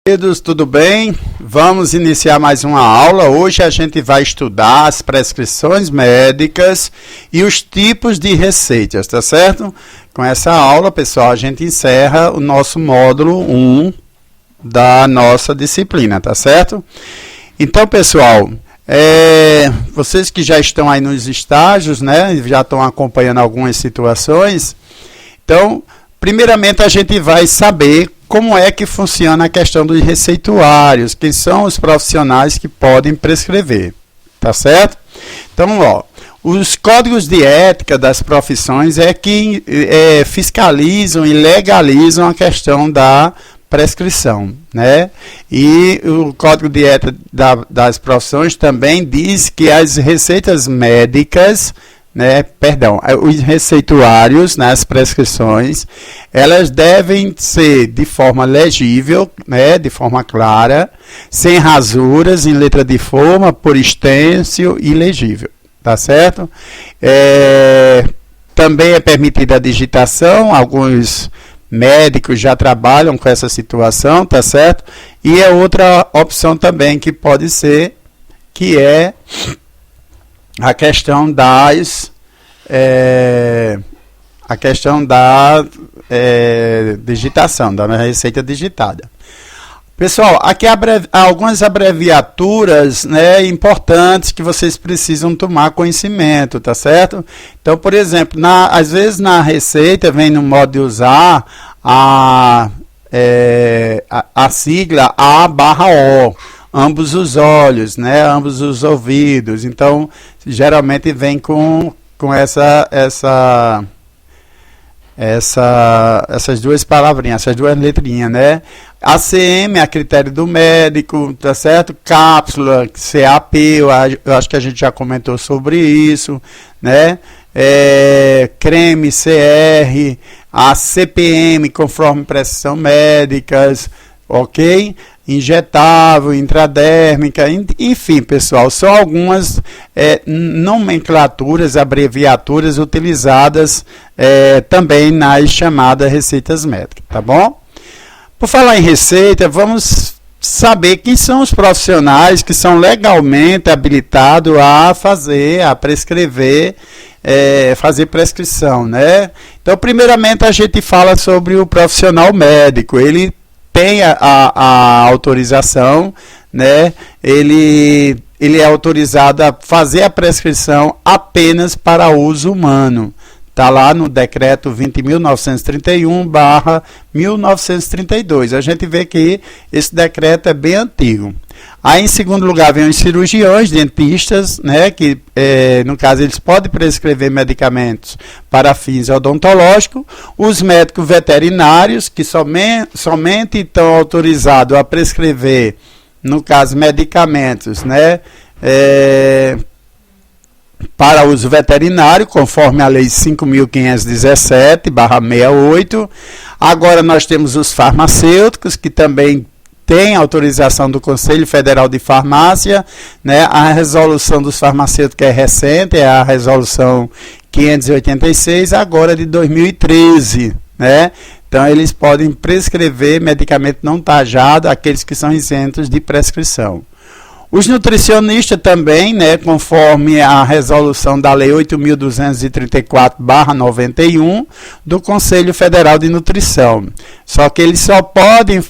Queridos, tudo bem? Vamos iniciar mais uma aula. Hoje a gente vai estudar as prescrições médicas e os tipos de receitas, tá certo? Com essa aula, pessoal, a gente encerra o nosso módulo 1 da nossa disciplina, tá certo? Então, pessoal, vocês que já estão aí nos estágios, né, já estão acompanhando algumas situações, então, primeiramente a gente vai saber como é que funciona a questão dos receituários, quem são os profissionais que podem prescrever, tá certo? Então, ó, os códigos de ética das profissões é que fiscalizam e legalizam a questão da prescrição, né? E o código de ética das profissões também diz que as receitas médicas, os receituários, né, as prescrições, elas devem ser de forma legível, né, de forma clara, sem rasuras, em letra de forma, por extenso e legível, tá certo? Também é permitida a digitação, alguns médicos já trabalham com essa situação, tá certo? E é outra opção também que pode ser, que é a questão da digitação, da receita digitada. Pessoal, aqui algumas abreviaturas, né, importantes que vocês precisam tomar conhecimento, tá certo? Então, por exemplo, às vezes na receita vem no modo de usar a sigla A/O. Ambos os olhos, né? Ambos os ouvidos. Então, geralmente vem com essas duas palavrinhas, essas duas letrinhas, né? ACM, a critério do médico, tá certo? Cápsula, CAP, eu acho que a gente já comentou sobre isso, né? Creme, CR, a CPM, conforme prescrição médicas, ok? Injetável, intradérmica, enfim, pessoal, são algumas nomenclaturas, abreviaturas utilizadas também nas chamadas receitas médicas, tá bom? Por falar em receita, vamos saber quem são os profissionais que são legalmente habilitados a prescrever, fazer prescrição, né? Então, primeiramente, a gente fala sobre o profissional médico. Ele tem a autorização, né? Ele é autorizado a fazer a prescrição apenas para uso humano. Está lá no decreto 20.931/1932. A gente vê que esse decreto é bem antigo. Aí, em segundo lugar, vem os cirurgiões, dentistas, né, que, no caso, eles podem prescrever medicamentos para fins odontológicos. Os médicos veterinários, que somente estão autorizados a prescrever, no caso, medicamentos, né, para uso veterinário, conforme a Lei 5.517/68. Agora nós temos os farmacêuticos, que também tem autorização do Conselho Federal de Farmácia, né? A resolução dos farmacêuticos é recente, é a resolução 586, agora de 2013, né? Então, eles podem prescrever medicamento não tajado, aqueles que são isentos de prescrição. Os nutricionistas também, né, conforme a resolução da Lei 8.234/91 do Conselho Federal de Nutrição. Só que eles só podem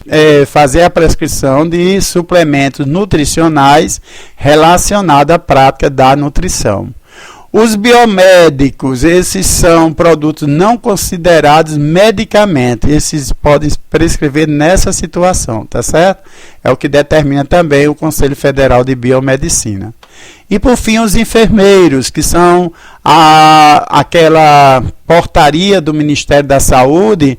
fazer a prescrição de suplementos nutricionais relacionados à prática da nutrição. Os biomédicos, esses são produtos não considerados medicamentos. Esses podem prescrever nessa situação, tá certo? É o que determina também o Conselho Federal de Biomedicina. E, por fim, os enfermeiros, que são aquela portaria do Ministério da Saúde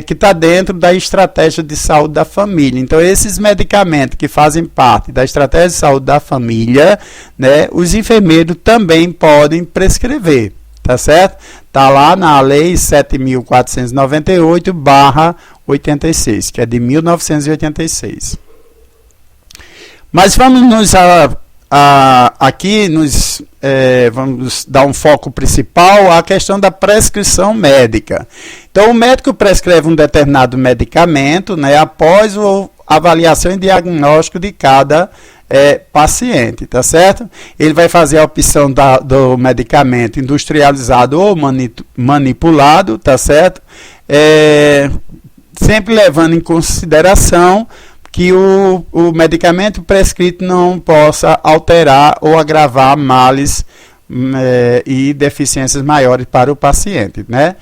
que está dentro da estratégia de saúde da família. Então, esses medicamentos que fazem parte da estratégia de saúde da família, né, os enfermeiros também podem prescrever, tá certo? Está lá na Lei 7.498/86, que é de 1986. Mas vamos aqui vamos dar um foco principal à questão da prescrição médica. Então, o médico prescreve um determinado medicamento, né, após avaliação e diagnóstico de cada paciente, tá certo? Ele vai fazer a opção do medicamento industrializado ou manipulado, tá certo? Sempre levando em consideração que o medicamento prescrito não possa alterar ou agravar males e deficiências maiores para o paciente, né?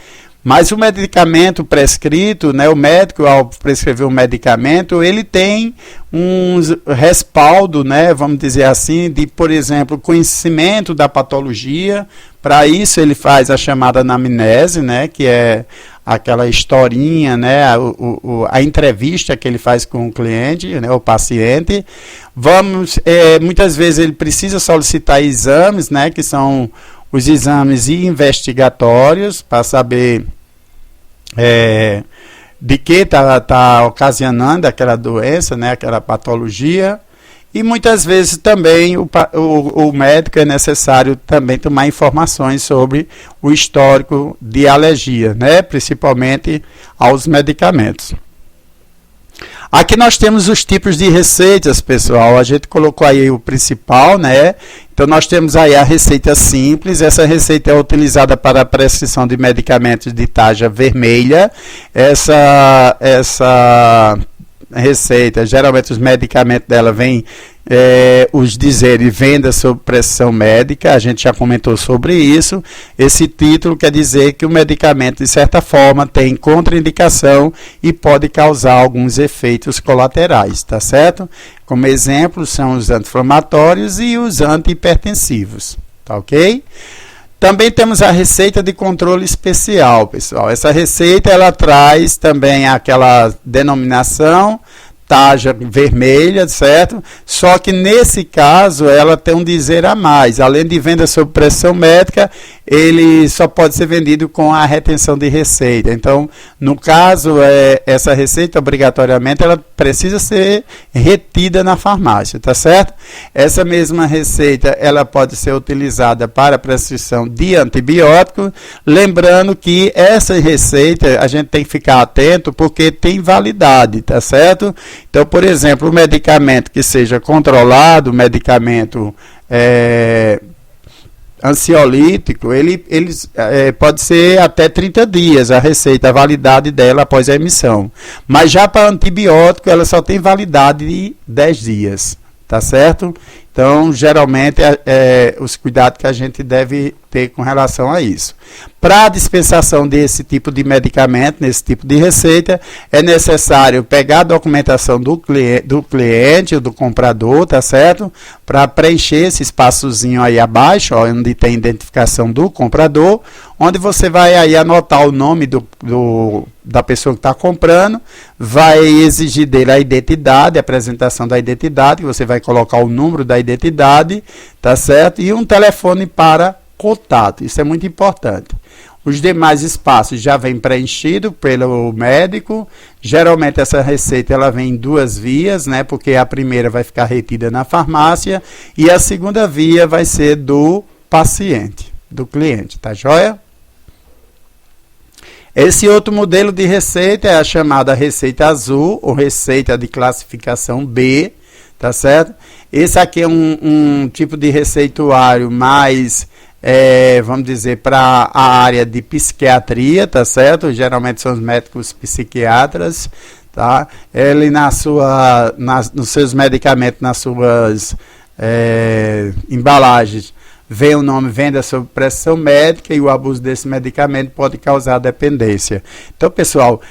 Mas o medicamento prescrito, né, o médico, ao prescrever um medicamento, ele tem um respaldo, né, vamos dizer assim, de, por exemplo, conhecimento da patologia. Para isso ele faz a chamada anamnese, né, que é aquela historinha, né, a entrevista que ele faz com o cliente, né, o paciente. Muitas vezes ele precisa solicitar exames, né, que são os exames investigatórios para saber de que está ocasionando aquela doença, né, aquela patologia. E muitas vezes também o médico é necessário também tomar informações sobre o histórico de alergia, né, principalmente aos medicamentos. Aqui nós temos os tipos de receitas, pessoal. A gente colocou aí o principal, né? Então nós temos aí a receita simples. Essa receita é utilizada para a prescrição de medicamentos de tarja vermelha. Essa receita, geralmente os medicamentos dela vêm os dizeres venda sob pressão médica. A gente já comentou sobre isso. Esse título quer dizer que o medicamento, de certa forma, tem contraindicação e pode causar alguns efeitos colaterais, tá certo? Como exemplo, são os anti-inflamatórios e os antihipertensivos, tá ok? Também temos a receita de controle especial, pessoal. Essa receita ela traz também aquela denominação tarja vermelha, certo? Só que nesse caso ela tem um dizer a mais. Além de venda sob pressão médica, ele só pode ser vendido com a retenção de receita. Então, no caso, essa receita obrigatoriamente ela precisa ser retida na farmácia, tá certo? Essa mesma receita ela pode ser utilizada para prescrição de antibiótico, lembrando que essa receita a gente tem que ficar atento porque tem validade, tá certo? Então, por exemplo, o medicamento que seja controlado, medicamento ansiolítico, ele pode ser até 30 dias a receita, a validade dela após a emissão. Mas já para antibiótico, ela só tem validade de 10 dias, tá certo? Então, geralmente, os cuidados que a gente deve ter com relação a isso. Para a dispensação desse tipo de medicamento, nesse tipo de receita, é necessário pegar a documentação do cliente ou do comprador, tá certo? Para preencher esse espaçozinho aí abaixo, ó, onde tem identificação do comprador, onde você vai aí anotar o nome da pessoa que está comprando, vai exigir dele a identidade, a apresentação da identidade, que você vai colocar o número da identidade, tá certo? E um telefone para contato, isso é muito importante. Os demais espaços já vem preenchido pelo médico. Geralmente essa receita ela vem em 2 vias, né? Porque a primeira vai ficar retida na farmácia e a segunda via vai ser do paciente, do cliente, tá joia? Esse outro modelo de receita é a chamada receita azul ou receita de classificação B, tá certo? Esse aqui é um tipo de receituário mais, vamos dizer, para a área de psiquiatria, tá certo? Geralmente são os médicos psiquiatras, tá? Ele nos seus medicamentos, nas suas embalagens, vem o nome venda sob pressão médica e o abuso desse medicamento pode causar dependência. Então, pessoal,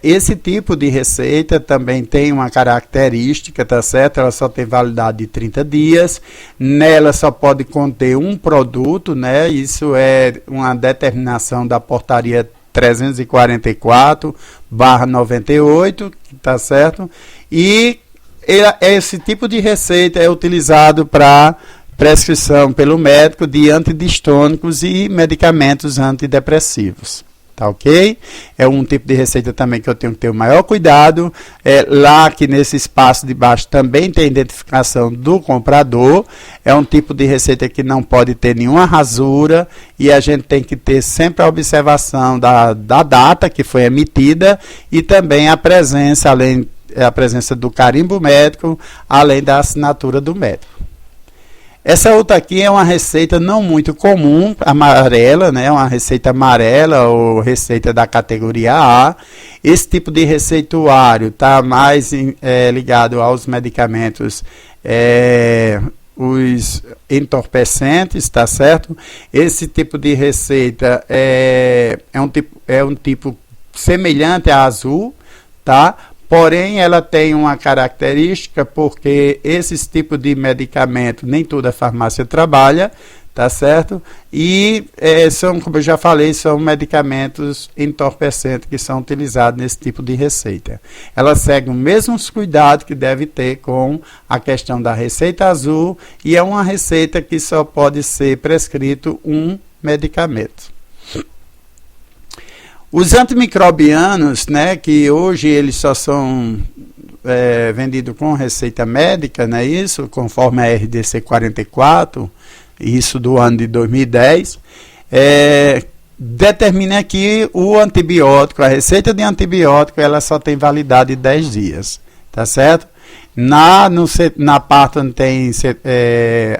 esse tipo de receita também tem uma característica, tá certo? Ela só tem validade de 30 dias, nela só pode conter um produto, né? Isso é uma determinação da portaria 344/98, tá certo? E esse tipo de receita é utilizado para prescrição pelo médico de antidistônicos e medicamentos antidepressivos, tá ok? É um tipo de receita também que eu tenho que ter o maior cuidado. Lá que nesse espaço de baixo também tem identificação do comprador. É um tipo de receita que não pode ter nenhuma rasura e a gente tem que ter sempre a observação da data que foi emitida e também a presença, além a presença do carimbo médico, além da assinatura do médico. Essa outra aqui é uma receita não muito comum, amarela, né? Uma receita amarela ou receita da categoria A. Esse tipo de receituário está mais ligado aos medicamentos, os entorpecentes, tá certo? Esse tipo de receita é um tipo semelhante à azul, tá? Porém, ela tem uma característica, porque esses tipos de medicamento nem toda farmácia trabalha, tá certo? E são, como eu já falei, são medicamentos entorpecentes que são utilizados nesse tipo de receita. Ela segue os mesmos cuidados que deve ter com a questão da receita azul, e é uma receita que só pode ser prescrito um medicamento. Os antimicrobianos, né, que hoje eles só são vendidos com receita médica, né, isso, conforme a RDC 44, isso do ano de 2010, determina que o antibiótico, a receita de antibiótico, ela só tem validade de 10 dias, tá certo? Na parte onde tem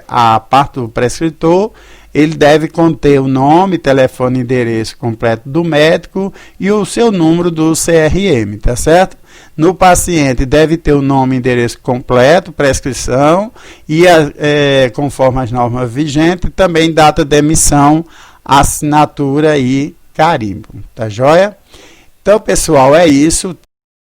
a parte do prescritor, ele deve conter o nome, telefone e endereço completo do médico e o seu número do CRM, tá certo? No paciente deve ter o nome e endereço completo, prescrição e, conforme as normas vigentes, também data de emissão, assinatura e carimbo, tá joia? Então, pessoal, é isso.